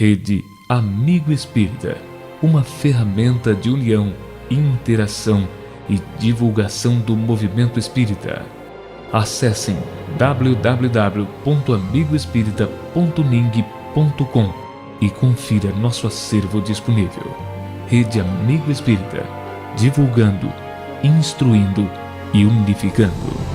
Rede Amigo Espírita, uma ferramenta de união, interação e divulgação do movimento espírita. Acessem www.amigoespírita.ning.com e confira nosso acervo disponível. Rede Amigo Espírita, divulgando, instruindo e unificando.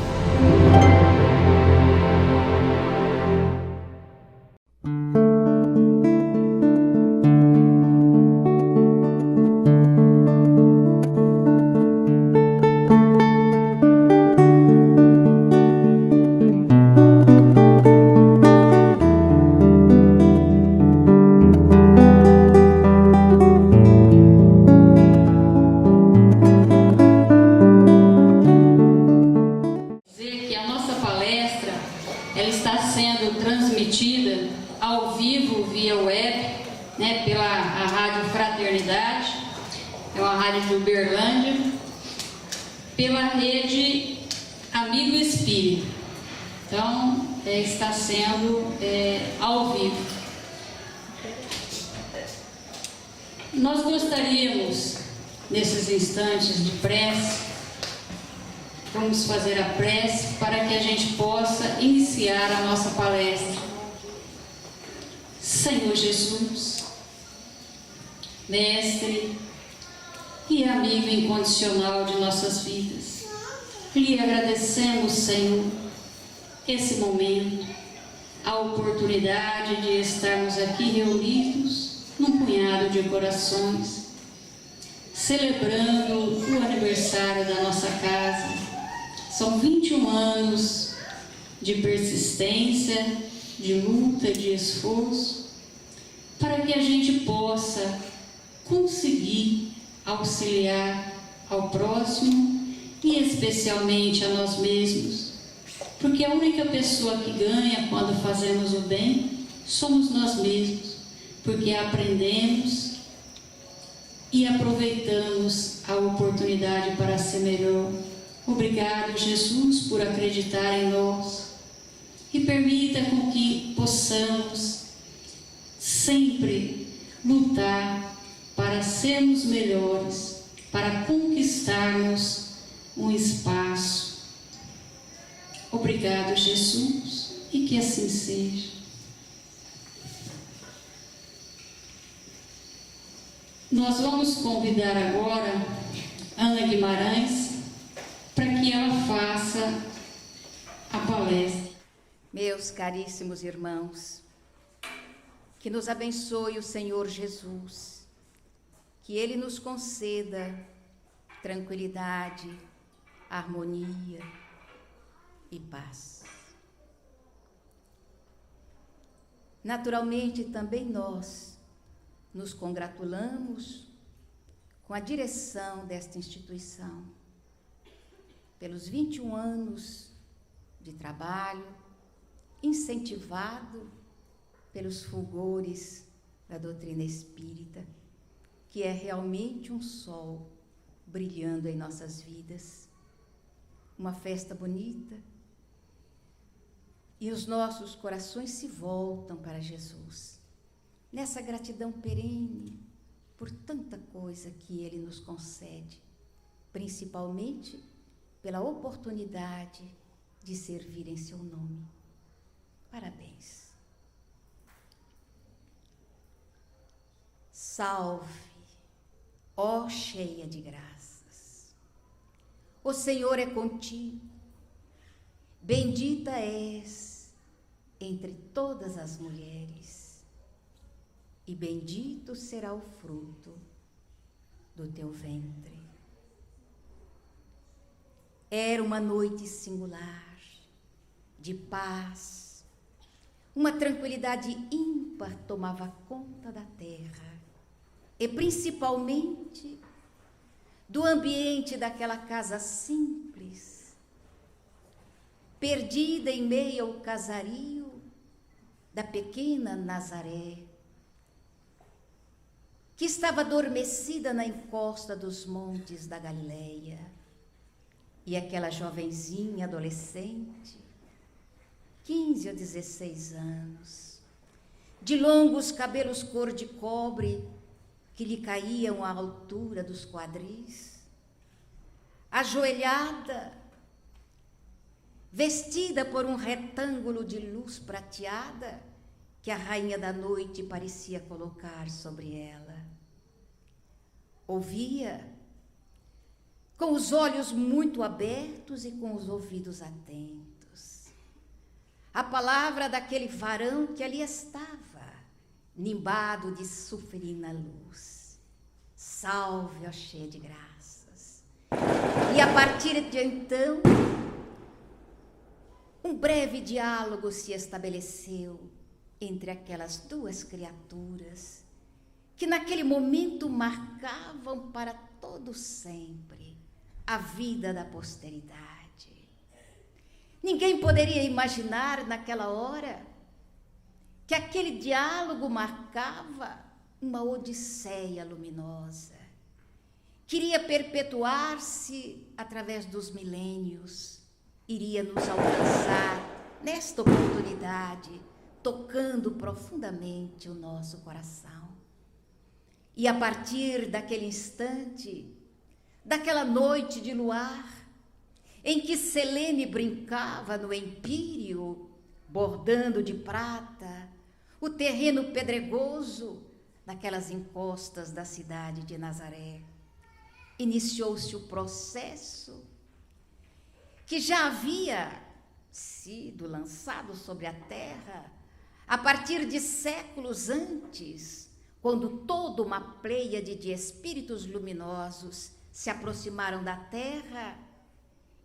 Nós gostaríamos, nesses instantes de prece, vamos fazer a prece para que a gente possa iniciar a nossa palestra. Senhor Jesus, Mestre e amigo incondicional de nossas vidas, lhe agradecemos, Senhor, esse momento, a oportunidade de estarmos aqui reunidos num punhado de corações, celebrando o aniversário da nossa casa. São 21 anos de persistência, de luta, de esforço, para que a gente possa conseguir auxiliar ao próximo e especialmente a nós mesmos, porque a única pessoa que ganha quando fazemos o bem somos nós mesmos, porque aprendemos e aproveitamos a oportunidade para ser melhor. Obrigado, Jesus, por acreditar em nós e permita com que possamos sempre lutar para sermos melhores, para conquistarmos um espaço. Obrigado, Jesus, e que assim seja. Nós vamos convidar agora Ana Guimarães para que ela faça a palestra. Meus caríssimos irmãos, que nos abençoe o Senhor Jesus, que Ele nos conceda tranquilidade, harmonia e paz. Naturalmente, também nós nos congratulamos com a direção desta instituição, pelos 21 anos de trabalho, incentivado pelos fulgores da doutrina espírita, que é realmente um sol brilhando em nossas vidas, uma festa bonita, e os nossos corações se voltam para Jesus, nessa gratidão perene por tanta coisa que Ele nos concede, principalmente pela oportunidade de servir em seu nome. Parabéns. Salve, ó cheia de graças. O Senhor é contigo. Bendita és entre todas as mulheres, e bendito será o fruto do teu ventre. Era uma noite singular, de paz, uma tranquilidade ímpar tomava conta da terra, e principalmente do ambiente daquela casa simples, perdida em meio ao casario da pequena Nazaré, que estava adormecida na encosta dos montes da Galileia, e aquela jovenzinha adolescente, 15 ou 16 anos, de longos cabelos cor de cobre que lhe caíam à altura dos quadris, ajoelhada, vestida por um retângulo de luz prateada que a rainha da noite parecia colocar sobre ela. Ouvia, com os olhos muito abertos e com os ouvidos atentos, a palavra daquele varão que ali estava, nimbado de sulfurina luz. Salve, ó cheia de graças. E a partir de então, um breve diálogo se estabeleceu entre aquelas duas criaturas que naquele momento marcavam para todo sempre a vida da posteridade. Ninguém poderia imaginar naquela hora que aquele diálogo marcava uma odisseia luminosa, que iria perpetuar-se através dos milênios, iria nos alcançar nesta oportunidade, tocando profundamente o nosso coração. E a partir daquele instante, daquela noite de luar, em que Selene brincava no empíreo, bordando de prata o terreno pedregoso naquelas encostas da cidade de Nazaré, iniciou-se o processo que já havia sido lançado sobre a terra a partir de séculos antes, quando toda uma pleiade de espíritos luminosos se aproximaram da terra,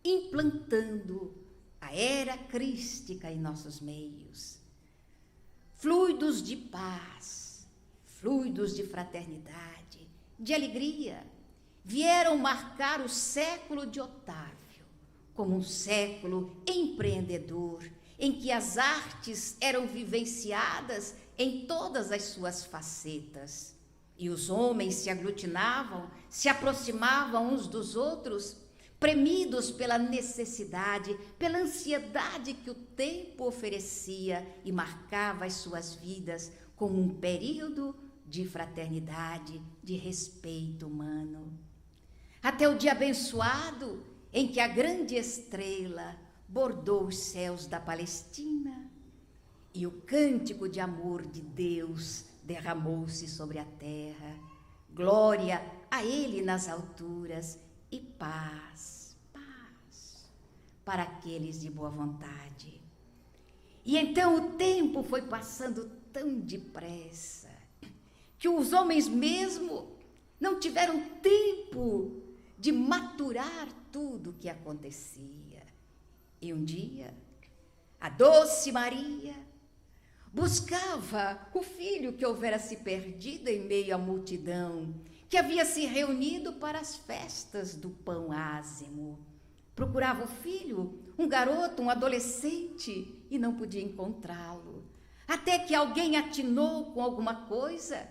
implantando a era crística em nossos meios. Fluidos de paz, fluidos de fraternidade, de alegria, vieram marcar o século de Otávio como um século empreendedor, em que as artes eram vivenciadas em todas as suas facetas, e os homens se aglutinavam, se aproximavam uns dos outros, premidos pela necessidade, pela ansiedade que o tempo oferecia e marcava as suas vidas como um período de fraternidade, de respeito humano. Até o dia abençoado em que a grande estrela bordou os céus da Palestina e o cântico de amor de Deus derramou-se sobre a terra. Glória a Ele nas alturas e paz, paz para aqueles de boa vontade. E então o tempo foi passando tão depressa que os homens mesmo não tiveram tempo de maturar tudo o que acontecia. E um dia, a doce Maria buscava o filho que houvera se perdido em meio à multidão, que havia se reunido para as festas do pão ázimo. Procurava o filho, um garoto, um adolescente, e não podia encontrá-lo. Até que alguém atinou com alguma coisa,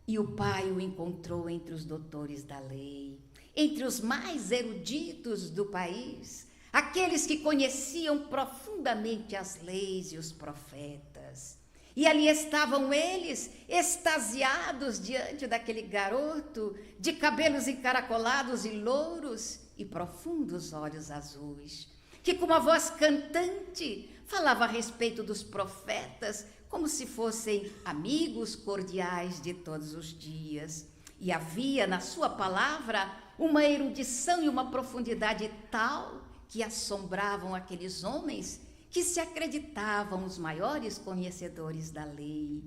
e o pai o encontrou entre os doutores da lei, entre os mais eruditos do país, aqueles que conheciam profundamente as leis e os profetas. E ali estavam eles, extasiados diante daquele garoto, de cabelos encaracolados e louros e profundos olhos azuis, que com uma voz cantante falava a respeito dos profetas, como se fossem amigos cordiais de todos os dias. E havia na sua palavra uma erudição e uma profundidade tal que assombravam aqueles homens que se acreditavam os maiores conhecedores da lei.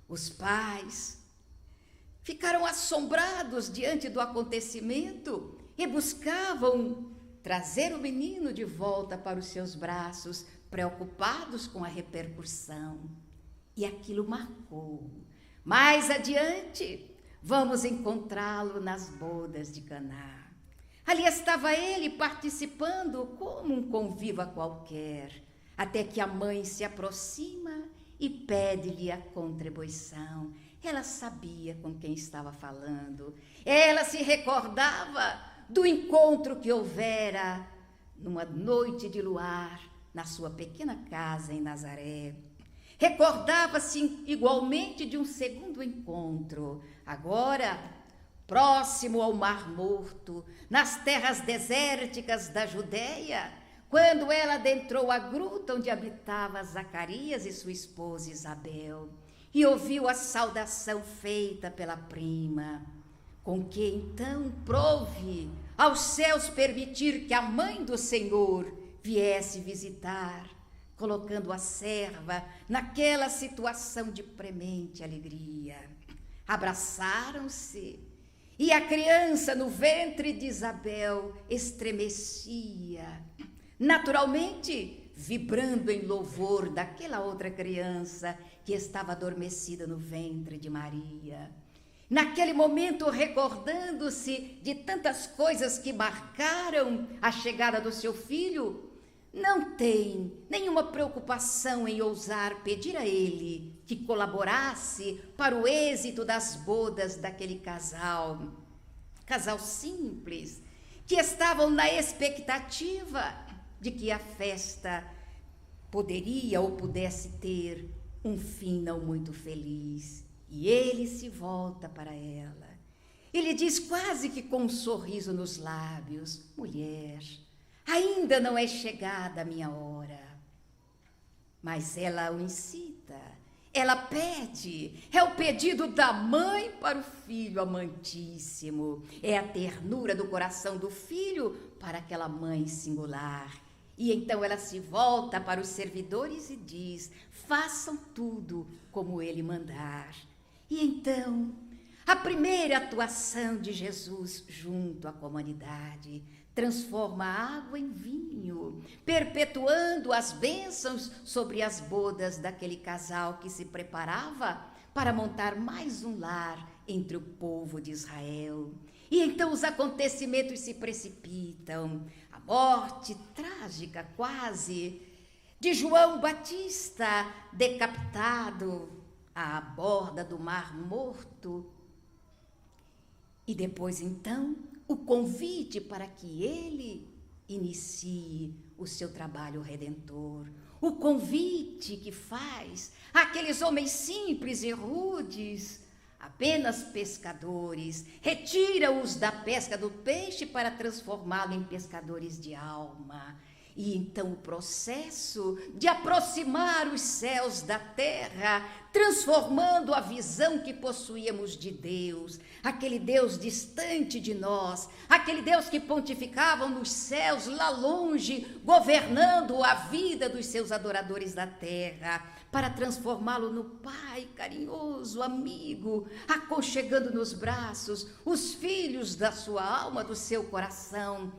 Os pais ficaram assombrados diante do acontecimento e buscavam trazer o menino de volta para os seus braços, preocupados com a repercussão. E aquilo marcou. Mais adiante, vamos encontrá-lo nas bodas de Caná. Ali estava ele participando como um convívio qualquer, até que a mãe se aproxima e pede-lhe a contribuição. Ela sabia com quem estava falando. Ela se recordava do encontro que houvera numa noite de luar na sua pequena casa em Nazaré. Recordava-se igualmente de um segundo encontro, agora próximo ao Mar Morto, nas terras desérticas da Judéia, quando ela adentrou a gruta onde habitava Zacarias e sua esposa Isabel, e ouviu a saudação feita pela prima, com que então prove aos céus permitir que a mãe do Senhor viesse visitar, colocando a serva naquela situação de premente alegria. Abraçaram-se, e a criança no ventre de Isabel estremecia, naturalmente vibrando em louvor daquela outra criança que estava adormecida no ventre de Maria. Naquele momento, recordando-se de tantas coisas que marcaram a chegada do seu filho, não tem nenhuma preocupação em ousar pedir a ele que colaborasse para o êxito das bodas daquele casal simples, que estavam na expectativa de que a festa poderia ou pudesse ter um fim não muito feliz. E ele se volta para ela. Ele diz quase que com um sorriso nos lábios: mulher, ainda não é chegada a minha hora. Mas ela o incita, ela pede, é o pedido da mãe para o filho amantíssimo, é a ternura do coração do filho para aquela mãe singular. E então ela se volta para os servidores e diz: façam tudo como ele mandar. E então, a primeira atuação de Jesus junto à comunidade transforma a água em vinho, perpetuando as bênçãos sobre as bodas daquele casal que se preparava para montar mais um lar entre o povo de Israel. E então os acontecimentos se precipitam. A morte trágica, quase, de João Batista, decapitado à borda do Mar Morto. E depois, então, o convite para que ele inicie o seu trabalho redentor. O convite que faz àqueles homens simples e rudes, apenas pescadores, retira-os da pesca do peixe para transformá-lo em pescadores de alma. E então o processo de aproximar os céus da terra, transformando a visão que possuíamos de Deus, aquele Deus distante de nós, aquele Deus que pontificava nos céus lá longe, governando a vida dos seus adoradores da terra, para transformá-lo no Pai carinhoso, amigo, aconchegando nos braços os filhos da sua alma, do seu coração,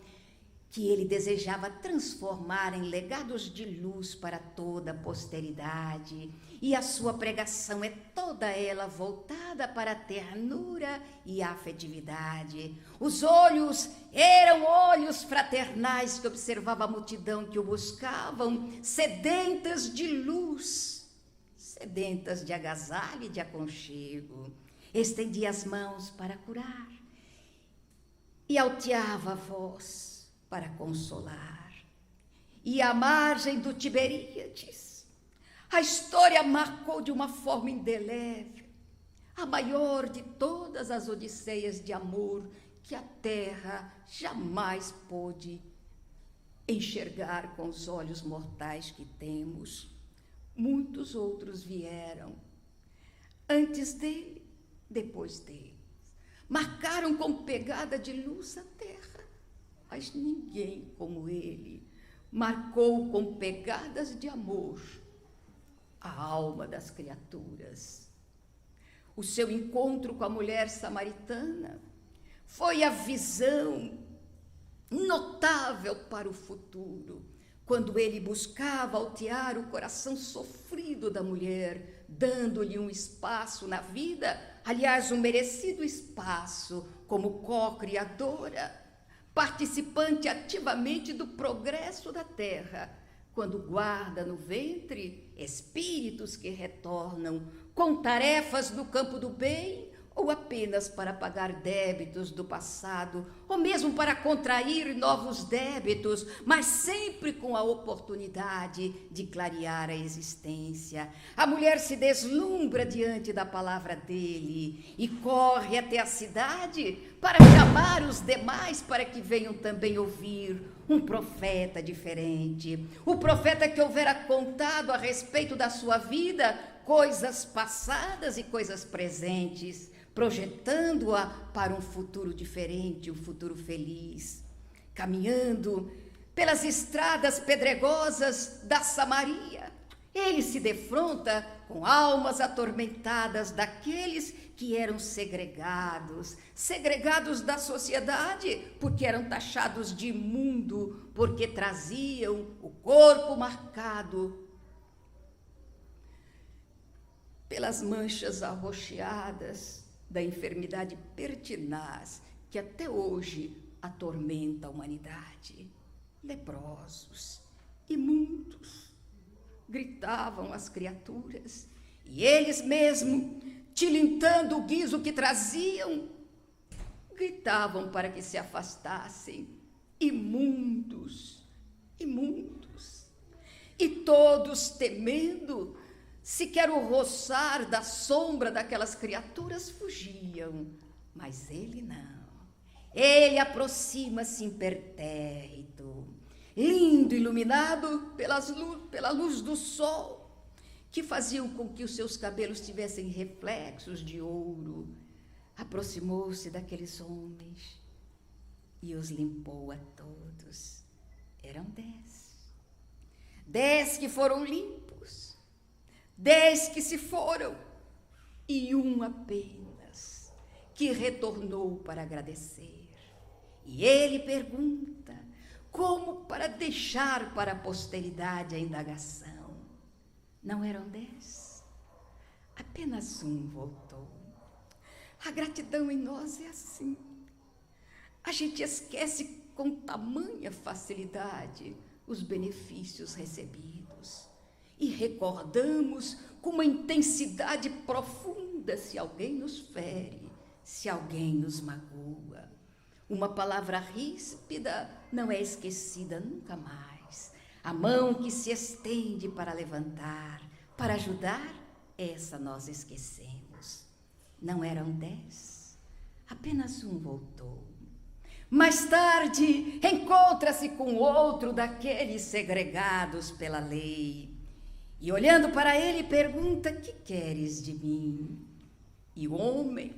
que ele desejava transformar em legados de luz para toda a posteridade. E a sua pregação é toda ela voltada para a ternura e a afetividade. Os olhos eram olhos fraternais que observava a multidão que o buscavam, sedentas de luz, sedentas de agasalho e de aconchego. Estendia as mãos para curar e alteava a voz para consolar. E à margem do Tiberíades, a história marcou de uma forma indelével a maior de todas as odisseias de amor que a terra jamais pôde enxergar com os olhos mortais que temos. Muitos outros vieram antes dele, depois dele, marcaram com pegada de luz a terra. Mas ninguém como ele marcou com pegadas de amor a alma das criaturas. O seu encontro com a mulher samaritana foi a visão notável para o futuro, quando ele buscava altear o coração sofrido da mulher, dando-lhe um espaço na vida, aliás, um merecido espaço como co-criadora, participante ativamente do progresso da terra, quando guarda no ventre espíritos que retornam com tarefas no campo do bem ou apenas para pagar débitos do passado, ou mesmo para contrair novos débitos, mas sempre com a oportunidade de clarear a existência. A mulher se deslumbra diante da palavra dele e corre até a cidade para chamar os demais para que venham também ouvir um profeta diferente. O profeta que houvera contado a respeito da sua vida coisas passadas e coisas presentes, projetando-a para um futuro diferente, um futuro feliz. Caminhando pelas estradas pedregosas da Samaria, ele se defronta com almas atormentadas daqueles que eram segregados da sociedade, porque eram taxados de imundo, porque traziam o corpo marcado pelas manchas arroxeadas da enfermidade pertinaz que até hoje atormenta a humanidade. Leprosos, imundos, gritavam as criaturas, e eles mesmo, tilintando o guiso que traziam, gritavam para que se afastassem. Imundos, imundos. E todos temendo, sequer o roçar da sombra daquelas criaturas fugiam, mas ele não. Ele aproxima-se impertérrito, lindo, iluminado pela luz do sol, que faziam com que os seus cabelos tivessem reflexos de ouro. Aproximou-se daqueles homens e os limpou a todos. Eram 10 que foram limpos, 10 que se foram, e um apenas que retornou para agradecer. E ele pergunta, como para deixar para a posteridade a indagação. Não eram 10, apenas um voltou. A gratidão em nós é assim. A gente esquece com tamanha facilidade os benefícios recebidos e recordamos com uma intensidade profunda se alguém nos fere, se alguém nos magoa. Uma palavra ríspida não é esquecida nunca mais. A mão que se estende para levantar, para ajudar, essa nós esquecemos. Não eram 10, apenas um voltou. Mais tarde, encontra-se com outro daqueles segregados pela lei. E olhando para ele, pergunta, que queres de mim? E o homem,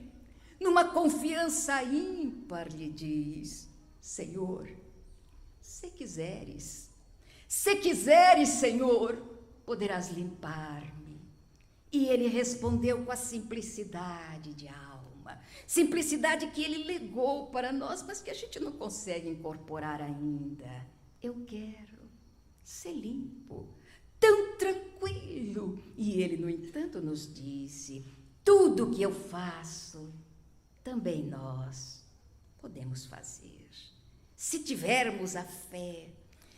numa confiança ímpar, lhe diz, Senhor, se quiseres, Senhor, poderás limpar-me. E ele respondeu com a simplicidade de alma, simplicidade que ele legou para nós, mas que a gente não consegue incorporar ainda. Eu quero ser limpo, tão tranquilo. E ele, no entanto, nos disse, tudo o que eu faço, também nós podemos fazer. Se tivermos a fé,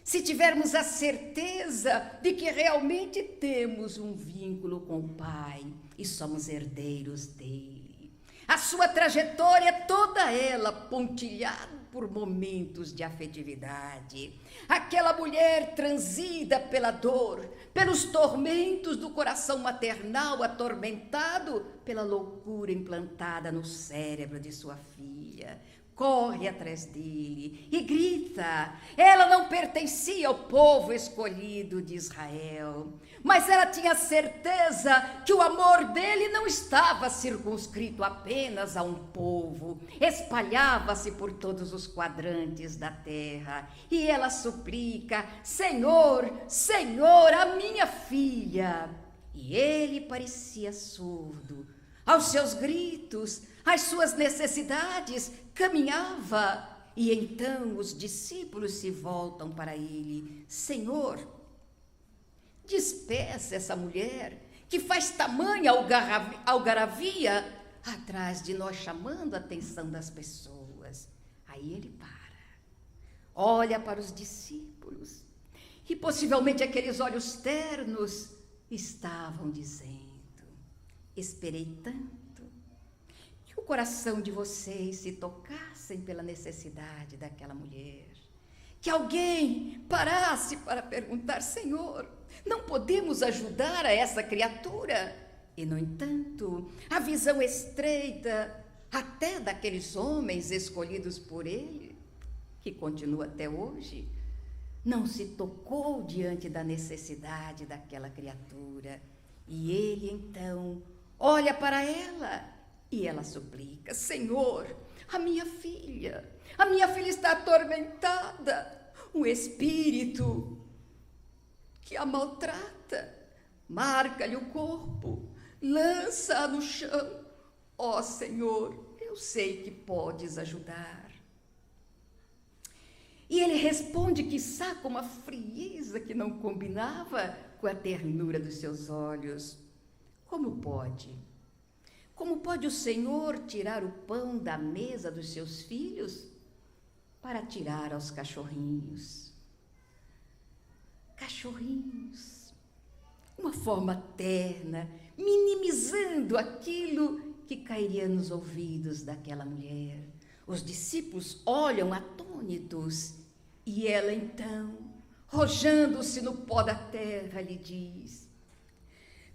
se tivermos a certeza de que realmente temos um vínculo com o Pai e somos herdeiros dele. A sua trajetória, toda ela pontilhada por momentos de afetividade. Aquela mulher transida pela dor, pelos tormentos do coração maternal atormentado pela loucura implantada no cérebro de sua filha. Corre atrás dele e grita. Ela não pertencia ao povo escolhido de Israel, mas ela tinha certeza que o amor dele não estava circunscrito apenas a um povo, espalhava-se por todos os quadrantes da terra. E ela suplica, Senhor, Senhor, a minha filha. E ele parecia surdo aos seus gritos, às suas necessidades, caminhava. E então os discípulos se voltam para ele. Senhor, despeça essa mulher que faz tamanha algaravia atrás de nós, chamando a atenção das pessoas. Aí ele para, olha para os discípulos e possivelmente aqueles olhos ternos estavam dizendo, esperei tanto que o coração de vocês se tocassem pela necessidade daquela mulher. Que alguém parasse para perguntar: Senhor, não podemos ajudar a essa criatura? E, no entanto, a visão estreita até daqueles homens escolhidos por ele, que continua até hoje, não se tocou diante da necessidade daquela criatura. E ele, então, olha para ela e ela suplica: Senhor, a minha filha está atormentada. Um espírito que a maltrata, marca-lhe o corpo, lança-a no chão. Ó Senhor, eu sei que podes ajudar. E ele responde, quiçá com uma frieza que não combinava com a ternura dos seus olhos: Como pode? Como pode o Senhor tirar o pão da mesa dos seus filhos para tirar aos cachorrinhos? Cachorrinhos, uma forma terna, minimizando aquilo que cairia nos ouvidos daquela mulher. Os discípulos olham atônitos e ela então, rojando-se no pó da terra, lhe diz,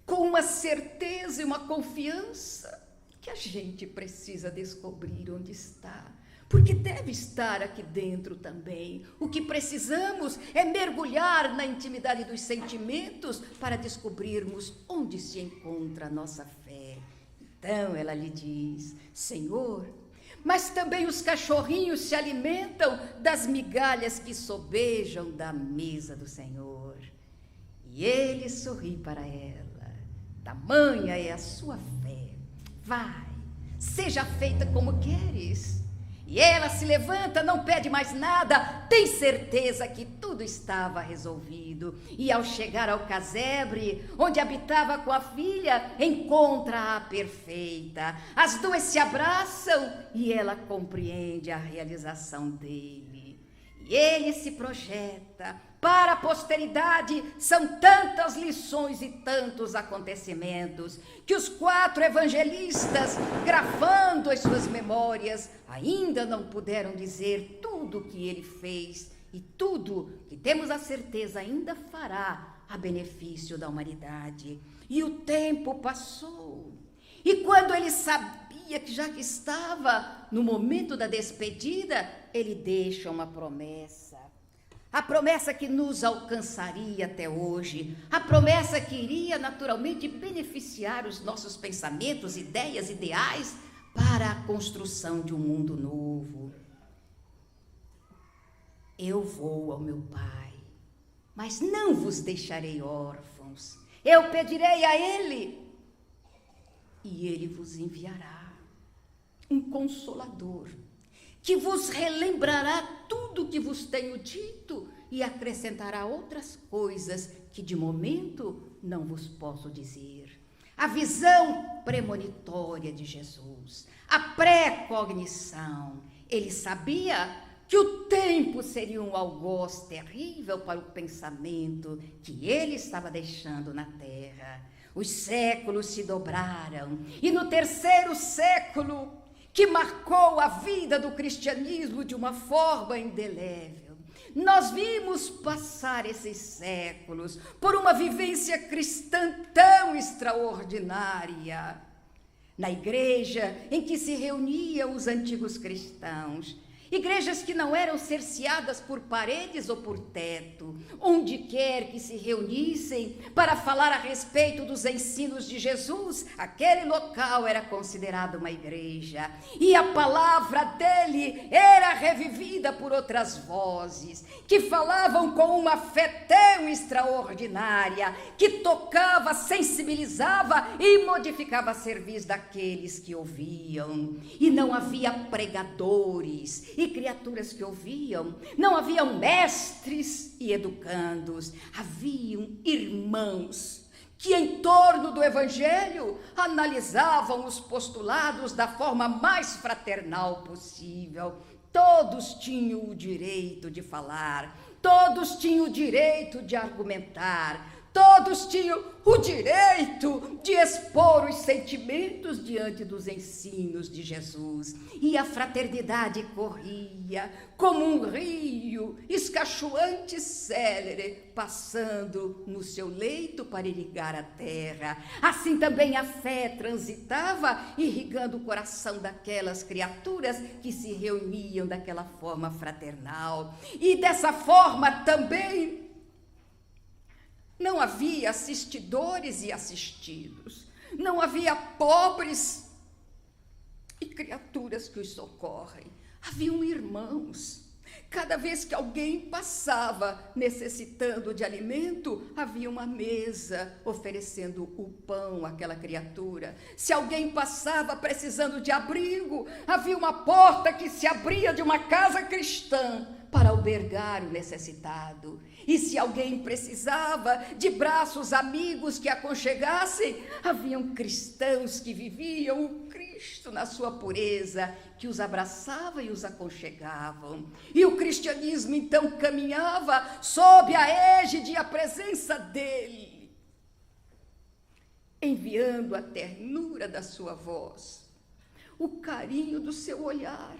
com uma certeza e uma confiança, que a gente precisa descobrir onde está, porque deve estar aqui dentro também. O que precisamos é mergulhar na intimidade dos sentimentos para descobrirmos onde se encontra a nossa fé. Então ela lhe diz: Senhor, mas também os cachorrinhos se alimentam das migalhas que sobejam da mesa do Senhor. E ele sorri para ela: tamanha é a sua fé, vai, seja feita como queres. E ela se levanta, não pede mais nada, tem certeza que tudo estava resolvido. E ao chegar ao casebre, onde habitava com a filha, encontra-a perfeita. As duas se abraçam e ela compreende a realização dele. E ele se projeta para a posteridade. São tantas lições e tantos acontecimentos que os 4 evangelistas, gravando as suas memórias, ainda não puderam dizer tudo o que ele fez e tudo que temos a certeza ainda fará a benefício da humanidade. E o tempo passou. E quando ele sabia que já que estava no momento da despedida, ele deixa uma promessa. A promessa que nos alcançaria até hoje, a promessa que iria naturalmente beneficiar os nossos pensamentos, ideias, ideais para a construção de um mundo novo. Eu vou ao meu Pai, mas não vos deixarei órfãos. Eu pedirei a Ele e Ele vos enviará um Consolador, que vos relembrará tudo o que vos tenho dito e acrescentará outras coisas que de momento não vos posso dizer. A visão premonitória de Jesus, a pré-cognição. Ele sabia que o tempo seria um algoz terrível para o pensamento que ele estava deixando na terra. Os séculos se dobraram e no 3º século, que marcou a vida do cristianismo de uma forma indelével, nós vimos passar esses séculos por uma vivência cristã tão extraordinária. Na igreja em que se reuniam os antigos cristãos, igrejas que não eram cerceadas por paredes ou por teto, onde quer que se reunissem para falar a respeito dos ensinos de Jesus, aquele local era considerado uma igreja. E a palavra dele era revivida por outras vozes, que falavam com uma fé tão extraordinária, que tocava, sensibilizava e modificava a cerviz daqueles que ouviam. E não havia pregadores e criaturas que ouviam, não haviam mestres e educandos, haviam irmãos que em torno do evangelho analisavam os postulados da forma mais fraternal possível. Todos tinham o direito de falar, todos tinham o direito de argumentar, Todos tinham o direito de expor os sentimentos diante dos ensinos de Jesus. E a fraternidade corria como um rio escachoante e célere, passando no seu leito para irrigar a terra. Assim também a fé transitava, irrigando o coração daquelas criaturas que se reuniam daquela forma fraternal. E dessa forma também não havia assistidores e assistidos, não havia pobres e criaturas que os socorrem. Haviam irmãos. Cada vez que alguém passava necessitando de alimento, havia uma mesa oferecendo o pão àquela criatura. Se alguém passava precisando de abrigo, havia uma porta que se abria de uma casa cristã para albergar o necessitado. E se alguém precisava de braços amigos que aconchegassem, haviam cristãos que viviam o Cristo na sua pureza, que os abraçava e os aconchegavam. E o cristianismo então caminhava sob a égide e a presença dele, enviando a ternura da sua voz, o carinho do seu olhar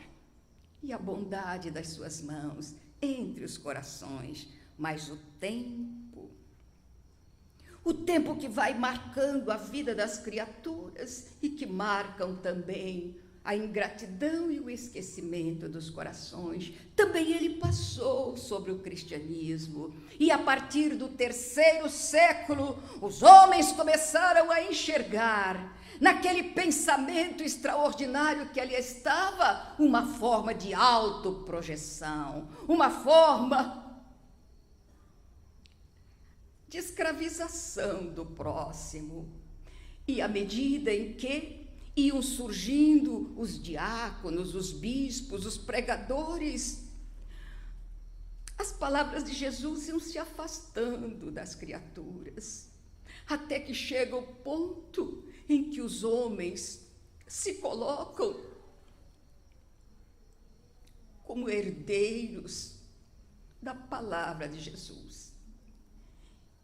e a bondade das suas mãos entre os corações. Mas o tempo que vai marcando a vida das criaturas e que marcam também a ingratidão e o esquecimento dos corações, também ele passou sobre o cristianismo. E a partir do 3º século, os homens começaram a enxergar naquele pensamento extraordinário que ali estava uma forma de autoprojeção, uma forma de escravização do próximo. E à medida em que iam surgindo os diáconos, os bispos, os pregadores, as palavras de Jesus iam se afastando das criaturas, até que chega o ponto em que os homens se colocam como herdeiros da palavra de Jesus.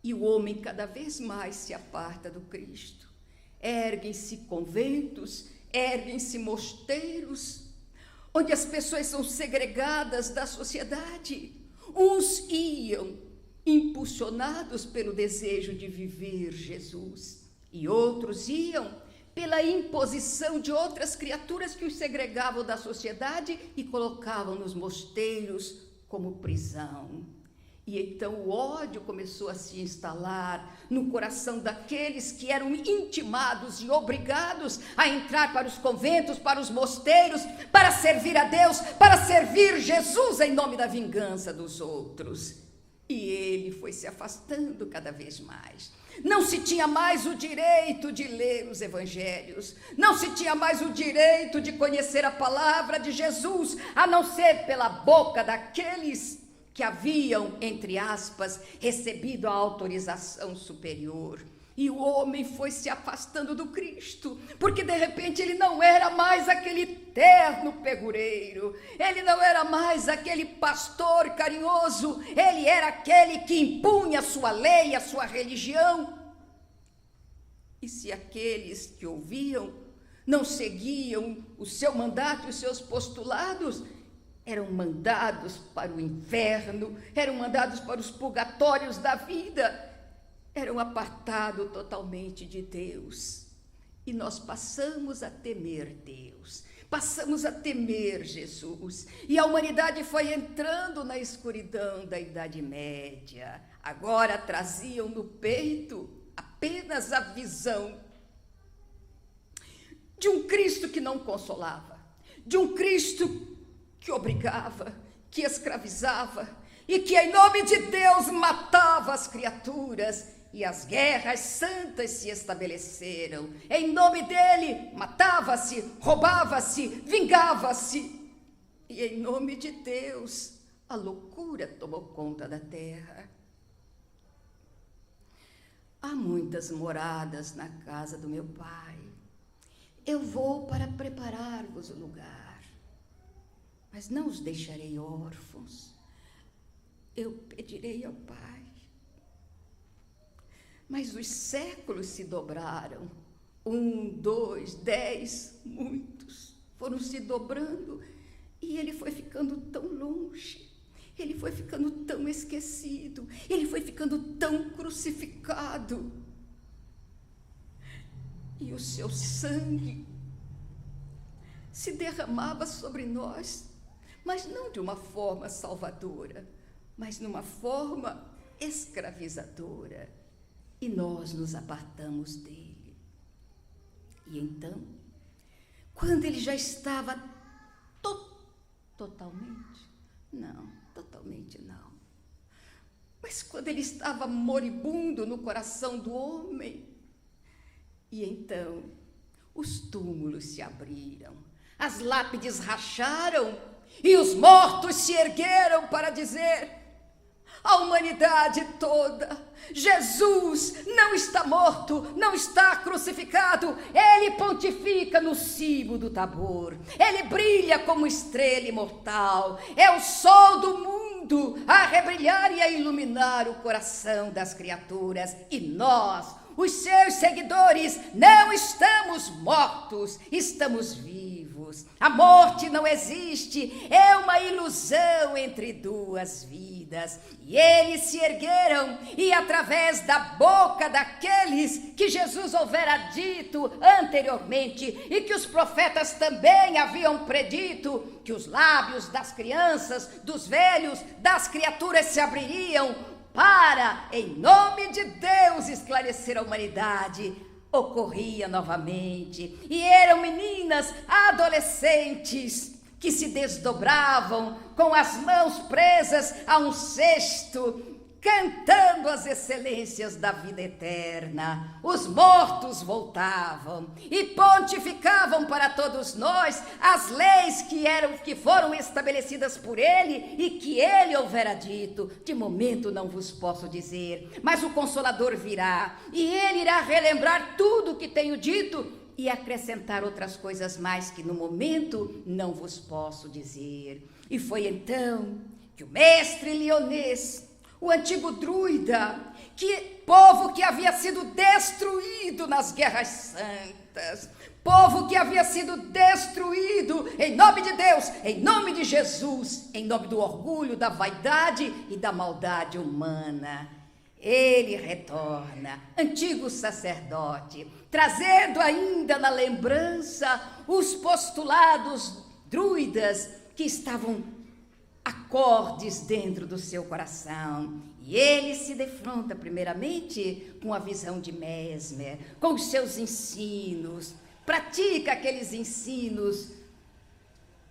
E o homem cada vez mais se aparta do Cristo. Erguem-se conventos, erguem-se mosteiros, onde as pessoas são segregadas da sociedade. Uns iam impulsionados pelo desejo de viver Jesus, e outros iam pela imposição de outras criaturas que os segregavam da sociedade e colocavam nos mosteiros como prisão. E então o ódio começou a se instalar no coração daqueles que eram intimados e obrigados a entrar para os conventos, para os mosteiros, para servir a Deus, para servir Jesus em nome da vingança dos outros. E ele foi se afastando cada vez mais. Não se tinha mais o direito de ler os evangelhos, não se tinha mais o direito de conhecer a palavra de Jesus, a não ser pela boca daqueles que haviam, entre aspas, recebido a autorização superior. E o homem foi se afastando do Cristo, porque de repente ele não era mais aquele terno pegureiro, ele não era mais aquele pastor carinhoso, ele era aquele que impunha a sua lei, a sua religião. E se aqueles que ouviam não seguiam o seu mandato e os seus postulados, eram mandados para o inferno, eram mandados para os purgatórios da vida, eram apartados totalmente de Deus. E nós passamos a temer Deus, passamos a temer Jesus, e a humanidade foi entrando na escuridão da Idade Média. Agora traziam no peito apenas a visão de um Cristo que não consolava, de um Cristo que obrigava, que escravizava e que em nome de Deus matava as criaturas, e as guerras santas se estabeleceram. Em nome dele matava-se, roubava-se, vingava-se, e em nome de Deus a loucura tomou conta da terra. Há muitas moradas na casa do meu Pai. Eu vou para preparar-vos o lugar. Mas não os deixarei órfãos. Eu pedirei ao Pai Mas os séculos se dobraram. 1, 2, 10, muitos foram se dobrando, e ele foi ficando tão longe, ele foi ficando tão esquecido, ele foi ficando tão crucificado. E o seu sangue se derramava sobre nós, mas não de uma forma salvadora, mas numa forma escravizadora. E nós nos apartamos dele. E então, quando ele já estava totalmente não, mas quando ele estava moribundo no coração do homem, e então os túmulos se abriram, as lápides racharam e os mortos se ergueram para dizer à humanidade toda: Jesus não está morto, não está crucificado, ele pontifica no cimo do Tabor, ele brilha como estrela imortal, é o sol do mundo a rebrilhar e a iluminar o coração das criaturas, e nós, os seus seguidores, não estamos mortos, estamos vivos. A morte não existe, é uma ilusão entre duas vidas. E eles se ergueram, e através da boca daqueles que Jesus houvera dito anteriormente, e que os profetas também haviam predito, que os lábios das crianças, dos velhos, das criaturas se abririam, para, em nome de Deus, esclarecer a humanidade, ocorria novamente. E eram meninas, adolescentes, que se desdobravam com as mãos presas a um cesto, cantando as excelências da vida eterna. Os mortos voltavam e pontificavam para todos nós as leis que foram estabelecidas por ele e que ele houvera dito: de momento não vos posso dizer, mas o Consolador virá, e ele irá relembrar tudo o que tenho dito e acrescentar outras coisas mais que no momento não vos posso dizer. E foi então que o mestre Lyonês, o antigo druida, povo que havia sido destruído nas guerras santas, povo que havia sido destruído em nome de Deus, em nome de Jesus, em nome do orgulho, da vaidade e da maldade humana, ele retorna, antigo sacerdote, trazendo ainda na lembrança os postulados druidas que estavam acordes dentro do seu coração. E ele se defronta primeiramente com a visão de Mesmer, com os seus ensinos, pratica aqueles ensinos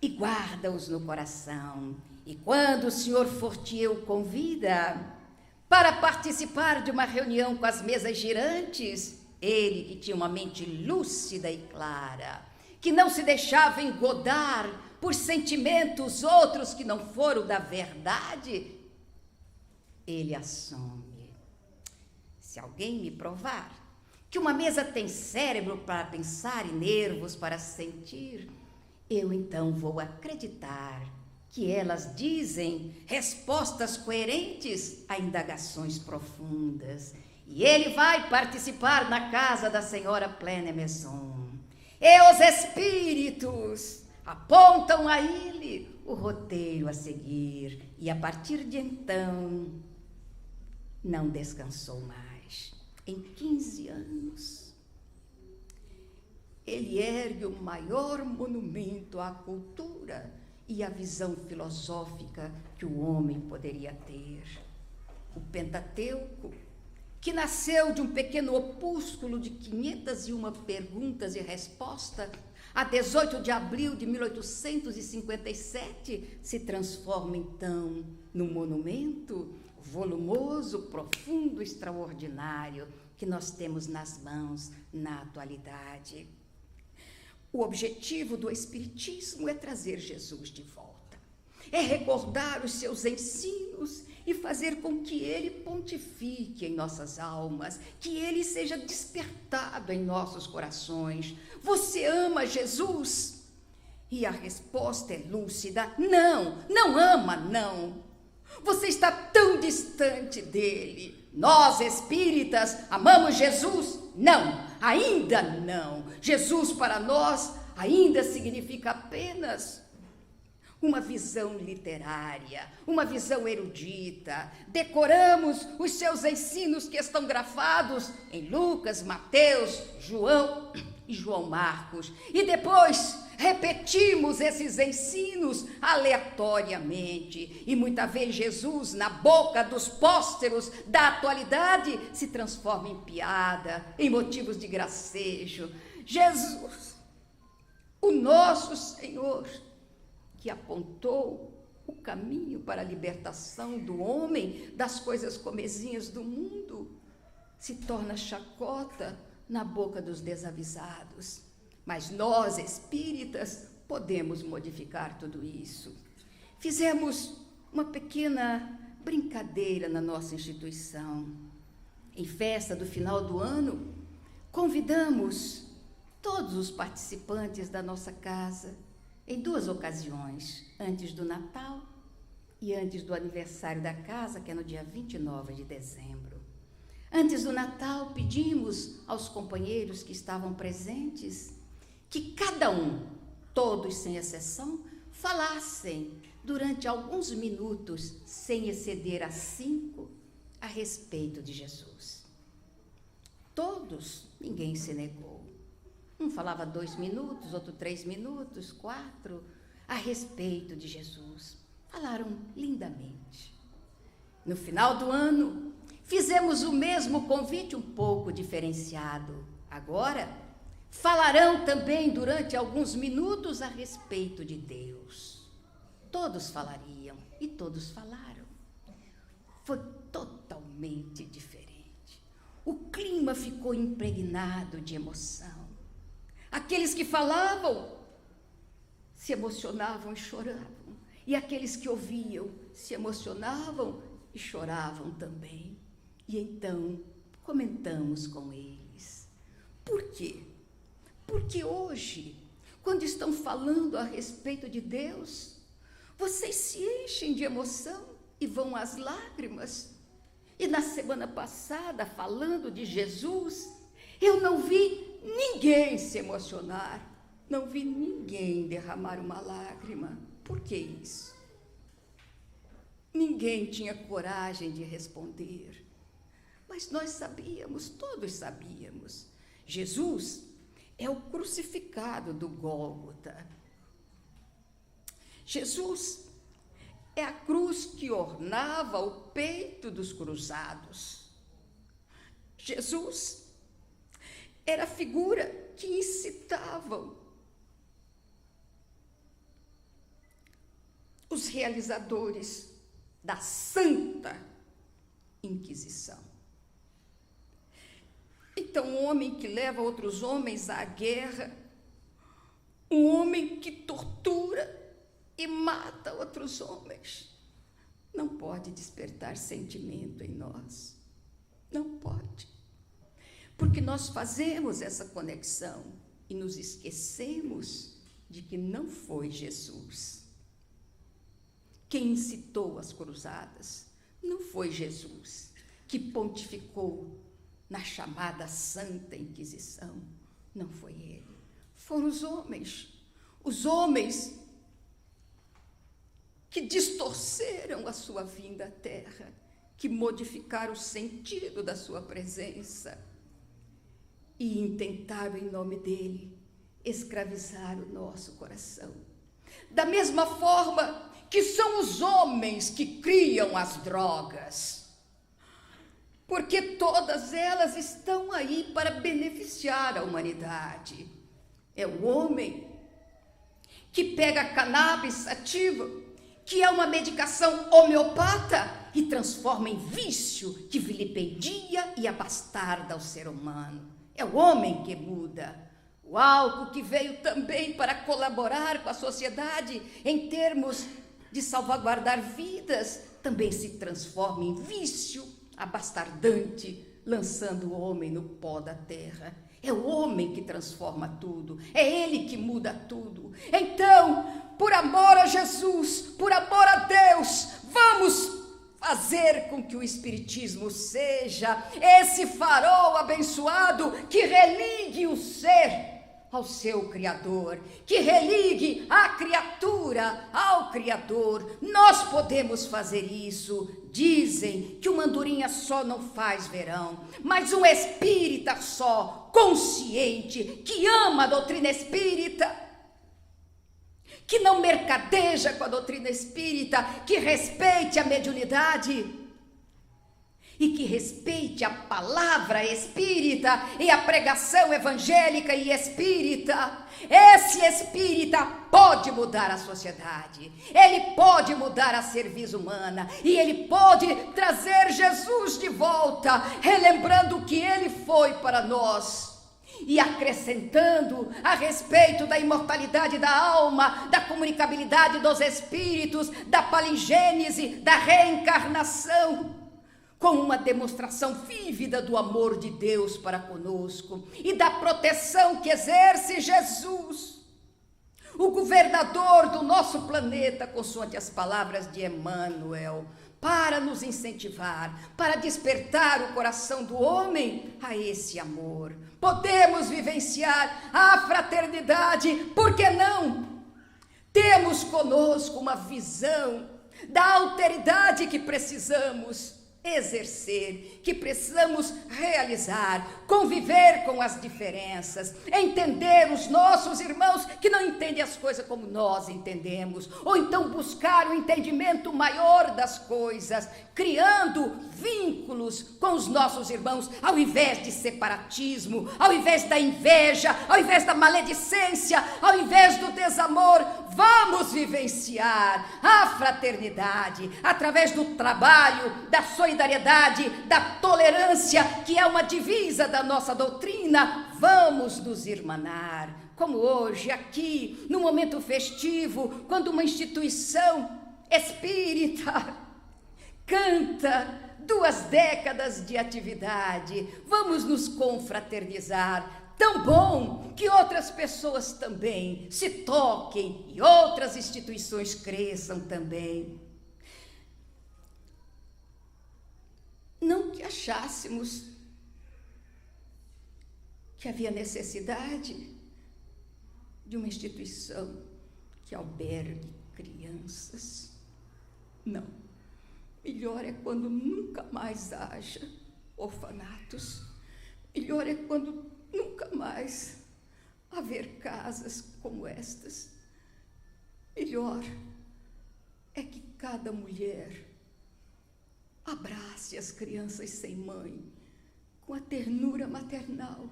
e guarda-os no coração. E quando o senhor Fortier o convida para participar de uma reunião com as mesas girantes, ele, que tinha uma mente lúcida e clara, que não se deixava engodar por sentimentos outros que não foram da verdade, ele assume: se alguém me provar que uma mesa tem cérebro para pensar e nervos para sentir, eu então vou acreditar que elas dizem respostas coerentes a indagações profundas. E ele vai participar na casa da senhora Plene Maison. E os espíritos apontam a ele o roteiro a seguir. E a partir de então, não descansou mais. Em 15 anos, ele ergue o maior monumento à cultura e à visão filosófica que o homem poderia ter. O Pentateuco, que nasceu de um pequeno opúsculo de 501 perguntas e respostas, a 18 de abril de 1857, se transforma então num monumento volumoso, profundo, extraordinário, que nós temos nas mãos na atualidade. O objetivo do Espiritismo é trazer Jesus de volta, é recordar os seus ensinos e fazer com que ele pontifique em nossas almas, que ele seja despertado em nossos corações. Você ama Jesus? E a resposta é lúcida: não, não ama, não. Você está tão distante dele. Nós, espíritas, amamos Jesus? Não, ainda não. Jesus para nós ainda significa apenas uma visão literária, uma visão erudita. Decoramos os seus ensinos que estão grafados em Lucas, Mateus, João e João Marcos. E depois repetimos esses ensinos aleatoriamente. E muitas vezes Jesus, na boca dos pósteros da atualidade, se transforma em piada, em motivos de gracejo. Jesus, o nosso Senhor, que apontou o caminho para a libertação do homem das coisas comezinhas do mundo, se torna chacota na boca dos desavisados. Mas nós, espíritas, podemos modificar tudo isso. Fizemos uma pequena brincadeira na nossa instituição. Em festa do final do ano, convidamos todos os participantes da nossa casa em 2 ocasiões, antes do Natal e antes do aniversário da casa, que é no dia 29 de dezembro. Antes do Natal, pedimos aos companheiros que estavam presentes que cada um, todos sem exceção, falassem durante alguns minutos, sem exceder a 5, a respeito de Jesus. Todos, ninguém se negou. Um falava 2 minutos, outro 3 minutos, 4, a respeito de Jesus. Falaram lindamente. No final do ano, fizemos o mesmo convite um pouco diferenciado. Agora, falarão também durante alguns minutos a respeito de Deus. Todos falariam e todos falaram. Foi totalmente diferente. O clima ficou impregnado de emoção. Aqueles que falavam se emocionavam e choravam. E aqueles que ouviam se emocionavam e choravam também. E então comentamos com eles. Por quê? Porque hoje, quando estão falando a respeito de Deus, vocês se enchem de emoção e vão às lágrimas. E na semana passada, falando de Jesus, eu não vi ninguém se emocionar, não vi ninguém derramar uma lágrima. Por que isso? Ninguém tinha coragem de responder. Mas nós sabíamos, todos sabíamos. Jesus é o crucificado do Gólgota. Jesus é a cruz que ornava o peito dos cruzados. Jesus era a figura que incitavam os realizadores da Santa Inquisição. Então, um homem que leva outros homens à guerra, um homem que tortura e mata outros homens, não pode despertar sentimento em nós. Não pode. Porque nós fazemos essa conexão e nos esquecemos de que não foi Jesus quem incitou as cruzadas. Não foi Jesus que pontificou na chamada Santa Inquisição. Não foi ele. Foram os homens que distorceram a sua vinda à Terra, que modificaram o sentido da sua presença e intentaram, em nome dele, escravizar o nosso coração. Da mesma forma que são os homens que criam as drogas, porque todas elas estão aí para beneficiar a humanidade. É o homem que pega a cannabis sativa, que é uma medicação homeopata, e transforma em vício que vilipendia e abastarda o ser humano. É o homem que muda. O álcool, que veio também para colaborar com a sociedade em termos de salvaguardar vidas, também se transforma em vício abastardante, lançando o homem no pó da terra. É o homem que transforma tudo, é ele que muda tudo. Então, por amor a Jesus, por amor a Deus, vamos fazer com que o Espiritismo seja esse farol abençoado que religue o ser ao seu Criador, que religue a criatura ao Criador. Nós podemos fazer isso. Dizem que uma andorinha só não faz verão, mas um espírita só, consciente, que ama a doutrina espírita, que não mercadeja com a doutrina espírita, que respeite a mediunidade e que respeite a palavra espírita e a pregação evangélica e espírita. Esse espírita pode mudar a sociedade, ele pode mudar a cerviz humana e ele pode trazer Jesus de volta, relembrando o que ele foi para nós e acrescentando a respeito da imortalidade da alma, da comunicabilidade dos espíritos, da palingênese, da reencarnação, com uma demonstração vívida do amor de Deus para conosco e da proteção que exerce Jesus, o governador do nosso planeta, consoante as palavras de Emmanuel, para nos incentivar, para despertar o coração do homem a esse amor. Podemos vivenciar a fraternidade, por que não? Temos conosco uma visão da alteridade que precisamos exercer, que precisamos realizar, conviver com as diferenças, entender os nossos irmãos que não entendem as coisas como nós entendemos, ou então buscar o entendimento maior das coisas, criando vínculos com os nossos irmãos, ao invés de separatismo, ao invés da inveja, ao invés da maledicência, ao invés do desamor. Vamos vivenciar a fraternidade através do trabalho, da solidariedade, da tolerância, que é uma divisa da nossa doutrina. Vamos nos irmanar, como hoje, aqui, no momento festivo, quando uma instituição espírita canta 2 décadas de atividade. Vamos nos confraternizar. Tão bom que outras pessoas também se toquem e outras instituições cresçam também. Não que achássemos que havia necessidade de uma instituição que albergue crianças. Não. Melhor é quando nunca mais haja orfanatos. Melhor é quando nunca mais haver casas como estas. Melhor é que cada mulher abrace as crianças sem mãe com a ternura maternal,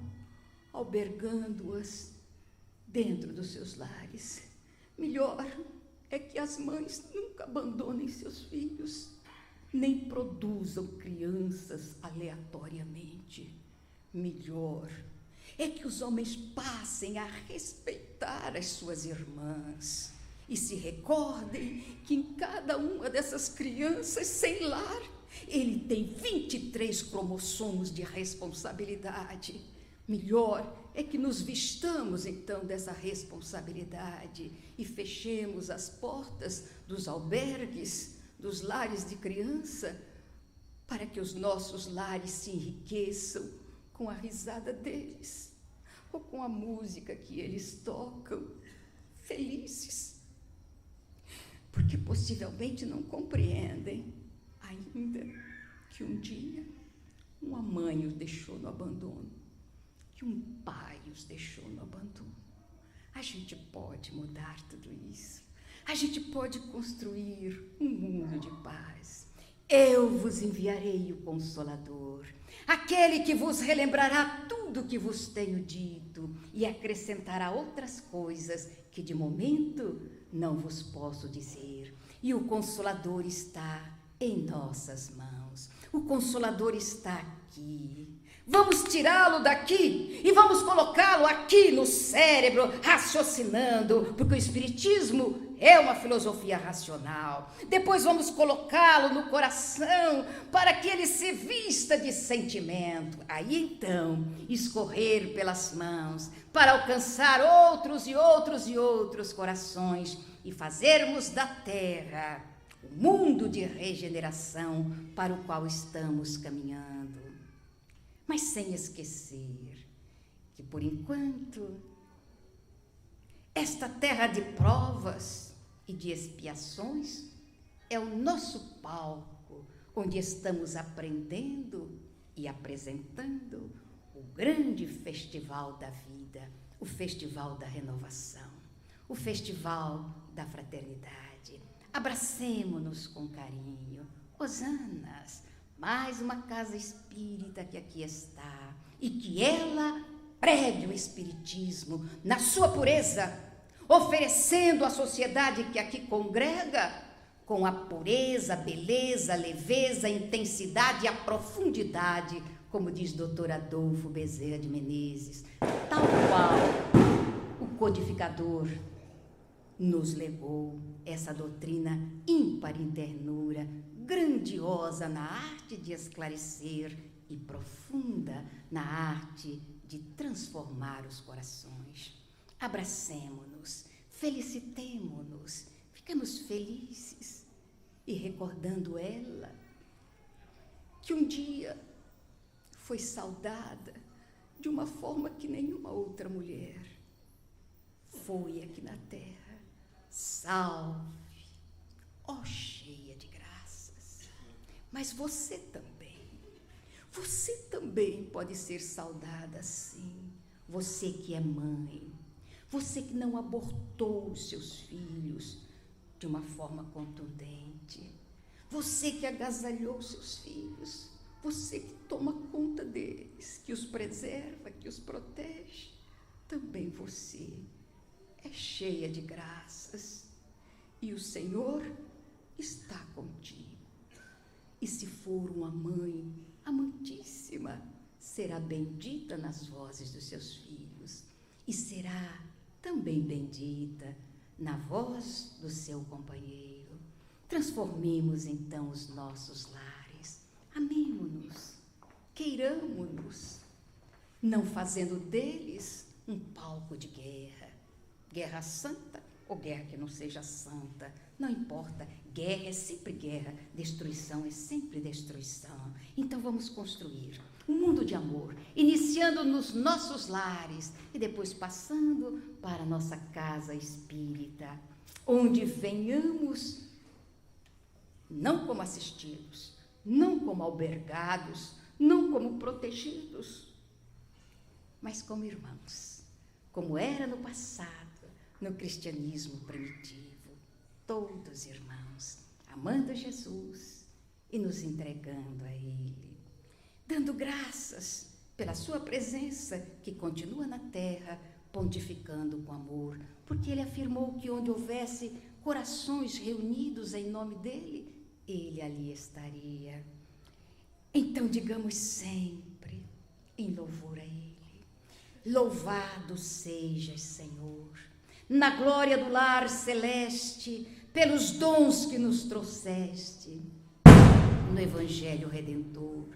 albergando-as dentro dos seus lares. Melhor é que as mães nunca abandonem seus filhos, nem produzam crianças aleatoriamente. Melhor é que os homens passem a respeitar as suas irmãs e se recordem que em cada uma dessas crianças sem lar, ele tem 23 cromossomos de responsabilidade. Melhor é que nos vistamos então dessa responsabilidade e fechemos as portas dos albergues, dos lares de criança, para que os nossos lares se enriqueçam com a risada deles, ou com a música que eles tocam, felizes, porque possivelmente não compreendem ainda que um dia uma mãe os deixou no abandono, que um pai os deixou no abandono. A gente pode mudar tudo isso, a gente pode construir um mundo de paz. Eu vos enviarei o Consolador, aquele que vos relembrará tudo o que vos tenho dito e acrescentará outras coisas que de momento não vos posso dizer. E o Consolador está em nossas mãos. O Consolador está aqui. Vamos tirá-lo daqui e vamos colocá-lo aqui no cérebro, raciocinando, porque o Espiritismo é uma filosofia racional. Depois vamos colocá-lo no coração para que ele se vista de sentimento. Aí então, escorrer pelas mãos para alcançar outros e outros e outros corações e fazermos da terra o mundo de regeneração para o qual estamos caminhando. Mas sem esquecer que, por enquanto, esta terra de provas e de expiações é o nosso palco, onde estamos aprendendo e apresentando o grande festival da vida, o festival da renovação, o festival da fraternidade. Abracemo-nos com carinho. Hosanas, mais uma casa espírita que aqui está, e que ela pregue o espiritismo na sua pureza, oferecendo à sociedade que aqui congrega, com a pureza, a beleza, a leveza, a intensidade e a profundidade, como diz Dr. Adolfo Bezerra de Menezes, tal qual o codificador nos legou essa doutrina ímpar em ternura, grandiosa na arte de esclarecer e profunda na arte de transformar os corações. Abracemo-nos, felicitemo-nos, ficamos felizes e recordando ela, que um dia foi saudada de uma forma que nenhuma outra mulher foi aqui na terra. Salve, ó cheia de graças. Mas você também pode ser saudada assim. Você que é mãe, você que não abortou os seus filhos de uma forma contundente, você que agasalhou seus filhos, você que toma conta deles, que os preserva, que os protege, também você é cheia de graças e o Senhor está contigo. E se for uma mãe amantíssima, será bendita nas vozes dos seus filhos e será também bendita na voz do seu companheiro. Transformemos então os nossos lares, amemo-nos, queiramo-nos, não fazendo deles um palco de guerra, guerra santa ou guerra que não seja santa, não importa, guerra é sempre guerra, destruição é sempre destruição. Então vamos construir um mundo de amor, iniciando nos nossos lares e depois passando para a nossa casa espírita, onde venhamos não como assistidos, não como albergados, não como protegidos, mas como irmãos, como era no passado, no cristianismo primitivo, todos irmãos, amando Jesus e nos entregando a Ele, dando graças pela sua presença que continua na terra, pontificando com amor, porque Ele afirmou que onde houvesse corações reunidos em nome dEle, Ele ali estaria. Então digamos sempre em louvor a Ele: louvado sejas, Senhor, na glória do lar celeste, pelos dons que nos trouxeste no Evangelho Redentor.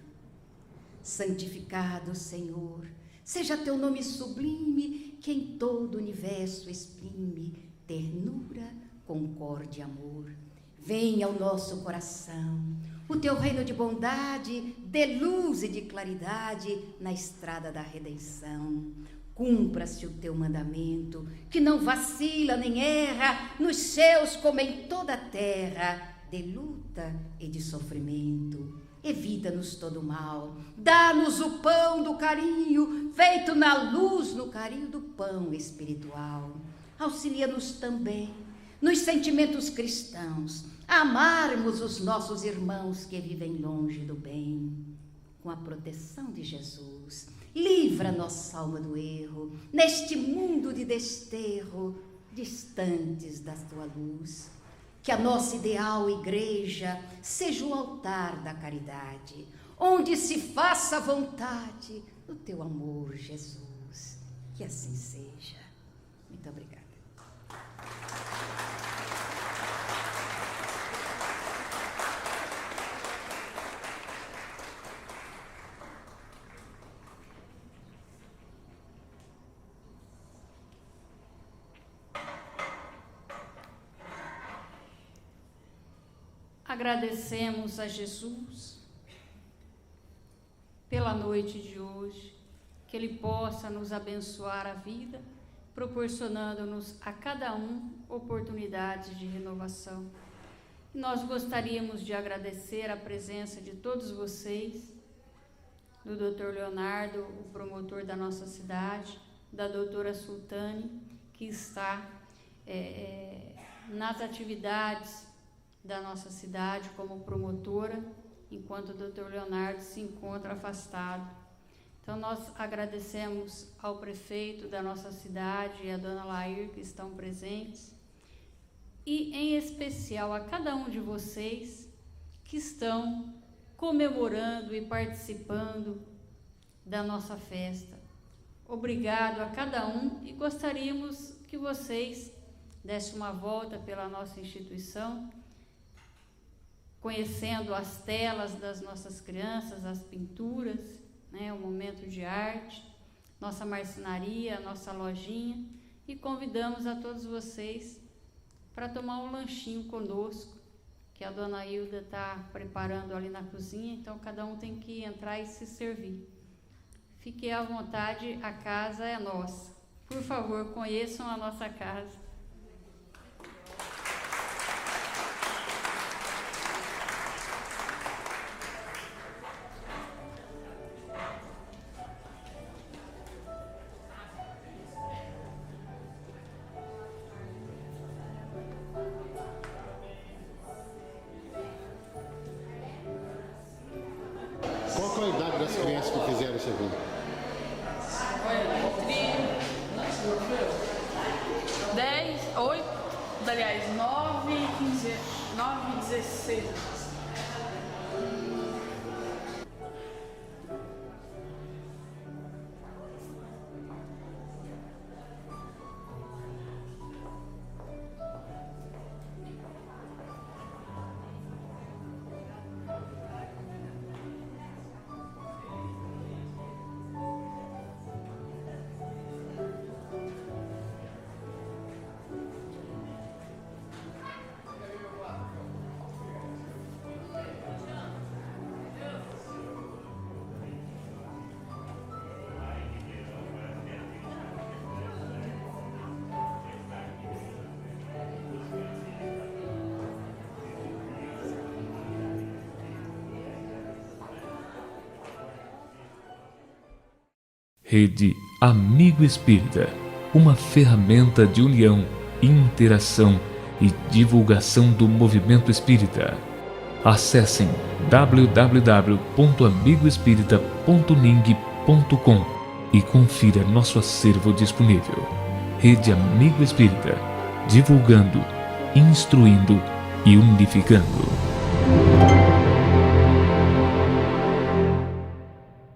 Santificado, Senhor, seja teu nome sublime, que em todo o universo exprime ternura, concórdia e amor. Venha ao nosso coração o teu reino de bondade, de luz e de claridade na estrada da redenção. Cumpra-se o teu mandamento, que não vacila nem erra, nos céus como em toda a terra, de luta e de sofrimento. Evita-nos todo mal, dá-nos o pão do carinho, feito na luz, no carinho do pão espiritual. Auxilia-nos também nos sentimentos cristãos, a amarmos os nossos irmãos que vivem longe do bem. Com a proteção de Jesus, livra nossa alma do erro, neste mundo de desterro, distantes da tua luz. Que a nossa ideal igreja seja o altar da caridade, onde se faça a vontade do teu amor, Jesus. Que assim seja. Muito obrigada. agradecemos a Jesus pela noite de hoje, que Ele possa nos abençoar a vida, proporcionando-nos a cada um oportunidades de renovação. Nós gostaríamos de agradecer a presença de todos vocês, do Dr. Leonardo, o promotor da nossa cidade, da doutora Sultane, que está nas atividades da nossa cidade como promotora, enquanto o Dr. Leonardo se encontra afastado. Então, nós agradecemos ao prefeito da nossa cidade e a dona Lair, que estão presentes, e, em especial, a cada um de vocês que estão comemorando e participando da nossa festa. Obrigado a cada um e gostaríamos que vocês dessem uma volta pela nossa instituição, conhecendo as telas das nossas crianças, as pinturas, o momento de arte, nossa marcenaria, nossa lojinha, e convidamos a todos vocês para tomar um lanchinho conosco, que a dona Hilda está preparando ali na cozinha, então cada um tem que entrar e se servir. Fiquem à vontade, a casa é nossa. Por favor, conheçam a nossa casa. Qual a idade das crianças que fizeram isso aqui? Entre 10, 8, aliás, 9 e 15, 9 e 16. Rede Amigo Espírita, uma ferramenta de união, interação e divulgação do movimento espírita. Acessem www.amigoespírita.ning.com e confira nosso acervo disponível. Rede Amigo Espírita, divulgando, instruindo e unificando.